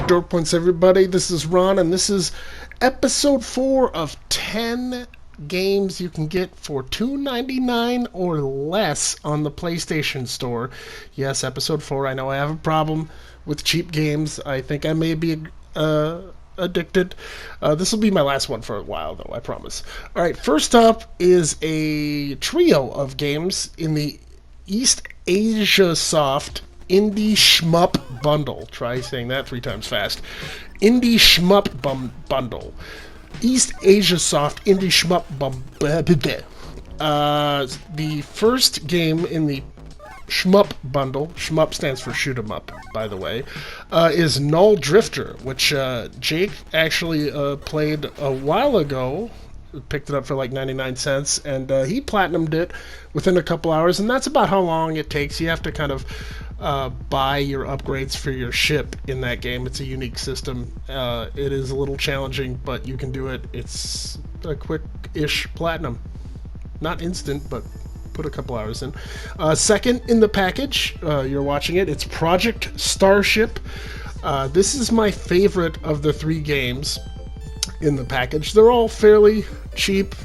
to Dork Points, everybody. This is Ron, and this is episode 4 of 10 games you can get for $2.99 or less on the PlayStation Store. Yes, episode 4. I know I have a problem with cheap games. I think I may be addicted. This will be my last one for a while, though, I promise. Alright, first up is a trio of games in the East Asia Soft Indie Shmup Bundle. Try saying that 3 times fast. Indie Shmup Bundle. East Asia Soft Indie Shmup the first game in the Shmup Bundle, Shmup stands for shoot 'em up, by the way, is Null Drifter, which Jake actually played a while ago. Picked it up for like 99 cents, and he platinumed it within a couple hours, and that's about how long it takes. You have to kind of buy your upgrades for your ship in that game. It's a unique system. It is a little challenging, but you can do it. It's a quick-ish platinum. Not instant, but put a couple hours in. Second in the package, you're watching it, it's Project Starship. This is my favorite of the 3 games in the package. They're all fairly cheap.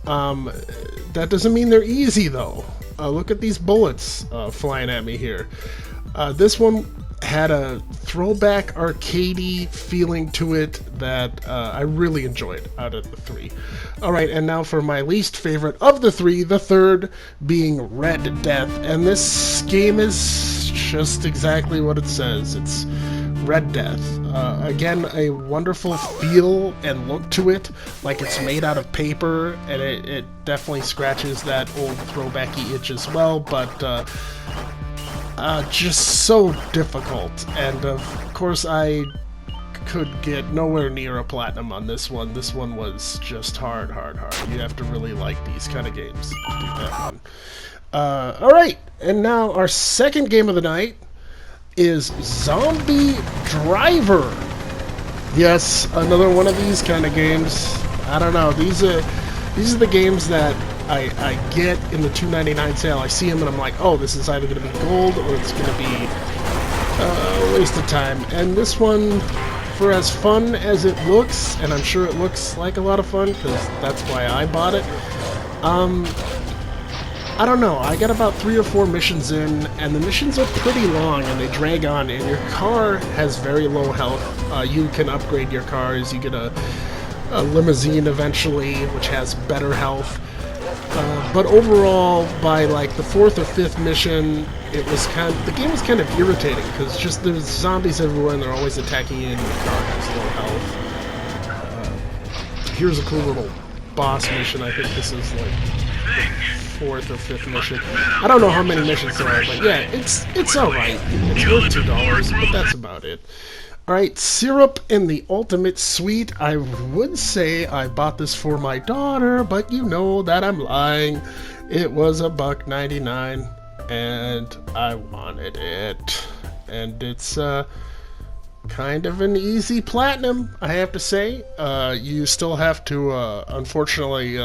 That doesn't mean they're easy, though. Look at these bullets flying at me here. This one had a throwback arcadey feeling to it that I really enjoyed out of the 3. Alright, and now for my least favorite of the 3, the third being Red Death. And this game is just exactly what it says. It's Red Death. Again, a wonderful feel and look to it, like it's made out of paper, and it definitely scratches that old throwbacky itch as well, but just so difficult. And of course, I could get nowhere near a platinum on this one. This one was just hard. You have to really like these kind of games to do that one. Alright, and now our second game of the night is Zombie Driver. Yes, another one of these kind of games. I don't know. These are the games that I get in the $2.99 sale. I see them and I'm like, oh, this is either going to be gold or it's going to be a waste of time. And this one, for as fun as it looks, and I'm sure it looks like a lot of fun because that's why I bought it. I don't know, I got about 3 or 4 missions in, and the missions are pretty long, and they drag on, and your car has very low health. You can upgrade your cars, you get a limousine eventually, which has better health. But overall, by like the 4th or 5th mission, the game was kind of irritating, because just there's zombies everywhere, and they're always attacking you, and your car has low health. Here's a cool little boss mission. I think this is like 4th or 5th mission. I don't know how many missions there are, but yeah, it's alright. It's worth $2, but that's about it. Alright, Syrup in the Ultimate Suite. I would say I bought this for my daughter, but you know that I'm lying. It was $1.99, and I wanted it. And it's kind of an easy platinum, I have to say. You still have to, unfortunately,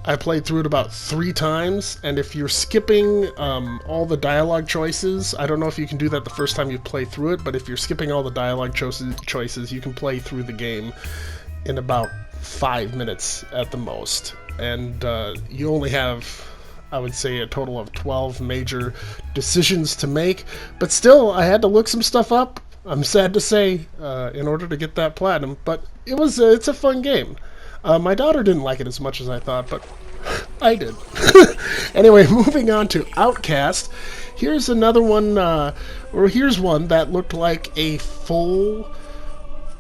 I played through it about 3 times, and if you're skipping all the dialogue choices, I don't know if you can do that the first time you play through it, but if you're skipping all the dialogue choices, you can play through the game in about 5 minutes at the most. And you only have, I would say, a total of 12 major decisions to make, but still, I had to look some stuff up, I'm sad to say, in order to get that platinum, but it's a fun game. My daughter didn't like it as much as I thought, but I did. Anyway, moving on to Outcast. Here's another one, or here's one that looked like a full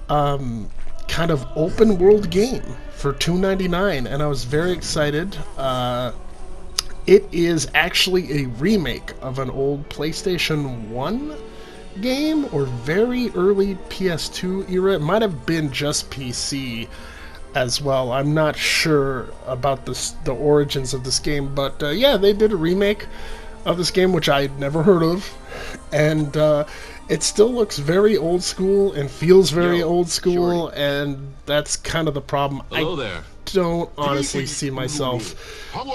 kind of open world game for $2.99, and I was very excited. It is actually a remake of an old PlayStation 1 game, or very early PS2 era. It might have been just PC as well. I'm not sure about the origins of this game, but yeah, they did a remake of this game, which I'd never heard of, and it still looks very old school and feels very old school, and that's kind of the problem. Hello there. Don't honestly see myself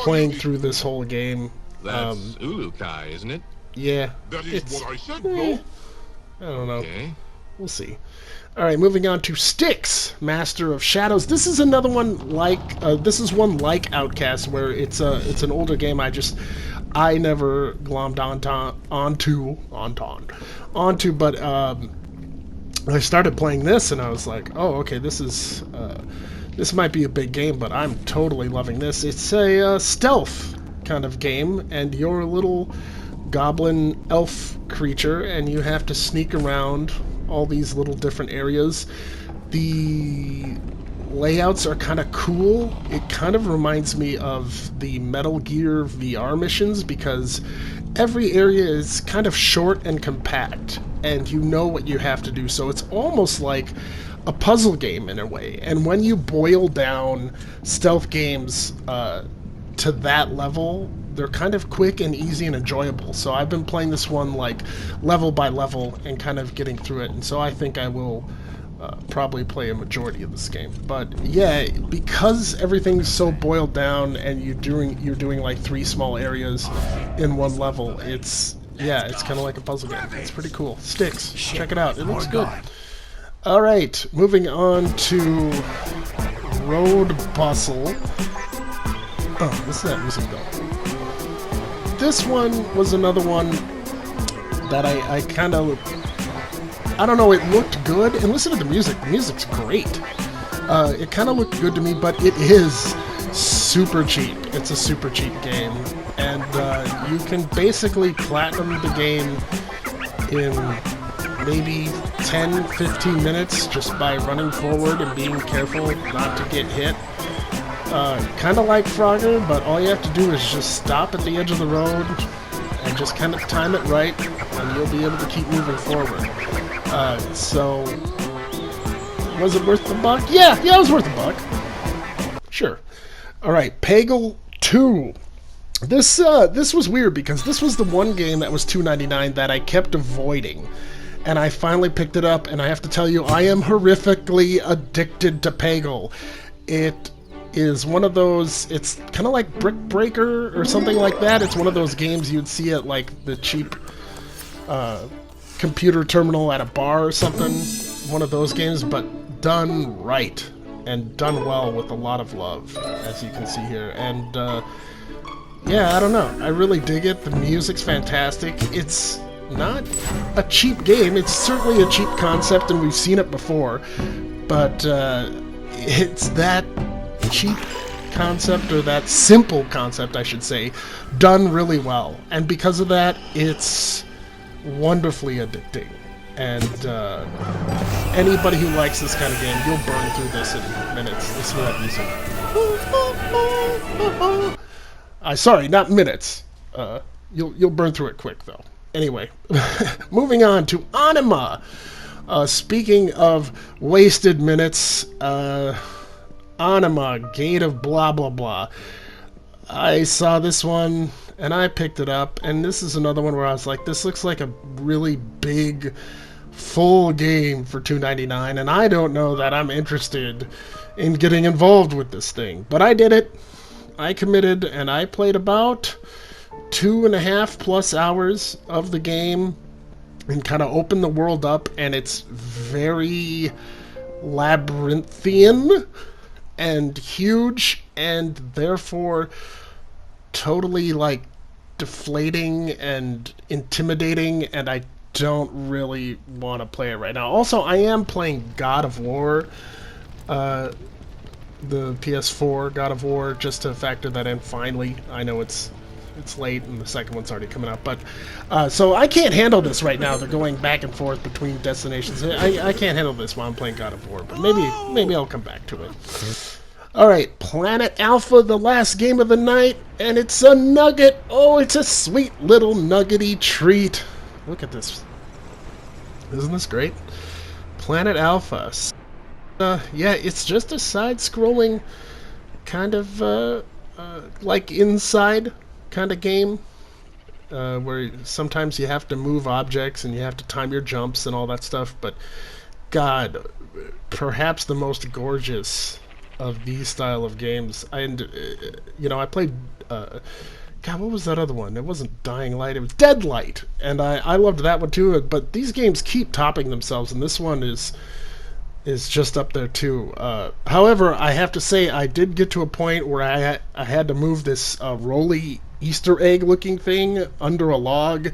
playing through this whole game. That's Ulukai, isn't it? Yeah. That is what I said, I no? don't know. Okay. We'll see. All right, moving on to Styx, Master of Shadows. This is another one like one like Outcast, where it's an older game. I never glommed onto, but I started playing this and I was like, oh, okay, this might be a big game, but I'm totally loving this. It's a stealth kind of game, and you're a little goblin elf creature, and you have to sneak around all these little different areas. The layouts are kind of cool. It kind of reminds me of the Metal Gear VR missions, because every area is kind of short and compact, and you know what you have to do. So it's almost like a puzzle game in a way. And when you boil down stealth games to that level, they're kind of quick and easy and enjoyable. So I've been playing this one like level by level and kind of getting through it, and so I think I will probably play a majority of this game. But yeah, because everything's so boiled down and you're doing like 3 small areas in one level, it's kind of like a puzzle game. It's pretty cool. Styx, check it out. It looks good. All right, moving on to Road Bustle. Oh, what's that music though? This one was another one that I kind of, I don't know, it looked good. And listen to the music. The music's great. It kind of looked good to me, but it is super cheap. It's a super cheap game. And you can basically platinum the game in maybe 10, 15 minutes just by running forward and being careful not to get hit. Kind of like Frogger, but all you have to do is just stop at the edge of the road and just kind of time it right, and you'll be able to keep moving forward. So, was it worth the buck? Yeah, it was worth the buck. Sure. All right, Pagal 2. This was weird because this was the one game that was $2.99 that I kept avoiding, and I finally picked it up. And I have to tell you, I am horrifically addicted to Pagal. It is one of those, it's kind of like Brick Breaker or something like that. It's one of those games you'd see at like the cheap computer terminal at a bar or something. One of those games, but done right and done well with a lot of love, as you can see here. And yeah, I don't know, I really dig it. The music's fantastic. It's not a cheap game. It's certainly a cheap concept, and we've seen it before, but it's that cheap concept, or that simple concept I should say, done really well, and because of that it's wonderfully addicting. And anybody who likes this kind of game, you'll burn through this in minutes. Listen to that music. Sorry, not minutes. You'll burn through it quick though. Anyway, moving on to Anima. Speaking of wasted minutes, Anima, Gate of blah blah blah. I saw this one and I picked it up, and this is another one where I was like, this looks like a really big full game for $2.99, and I don't know that I'm interested in getting involved with this thing. But I did it. I committed, and I played about 2.5+ hours of the game and kind of opened the world up, and it's very labyrinthian and huge, and therefore totally like deflating and intimidating, and I don't really want to play it right now. Also, I am playing God of War, the PS4 God of War, just to factor that in finally. I know it's late and the second one's already coming up, but so I can't handle this right now. They're going back and forth between destinations. I can't handle this while I'm playing God of War, but maybe I'll come back to it. Alright, Planet Alpha, the last game of the night, and it's a nugget. Oh, it's a sweet little nuggety treat. Look at this. Isn't this great? Planet Alpha. Yeah, it's just a side-scrolling kind of like Inside kind of game, where sometimes you have to move objects and you have to time your jumps and all that stuff, but God, perhaps the most gorgeous of these style of games. And I played God, what was that other one? It wasn't Dying Light, it was Dead Light. And I loved that one too, but these games keep topping themselves, and this one is just up there too. However, I have to say I did get to a point where I had to move this roly Easter egg looking thing under a log,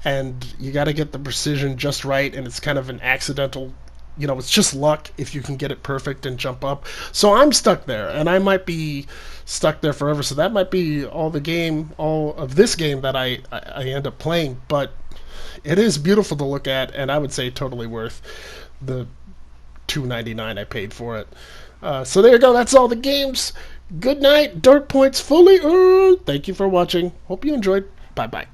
and you got to get the precision just right, and it's kind of an accidental. It's just luck if you can get it perfect and jump up. So I'm stuck there, and I might be stuck there forever. So that might be all of this game that I end up playing. But it is beautiful to look at, and I would say totally worth the $2.99 I paid for it. So there you go. That's all the games. Good night. Dirt points fully earned. Thank you for watching. Hope you enjoyed. Bye bye.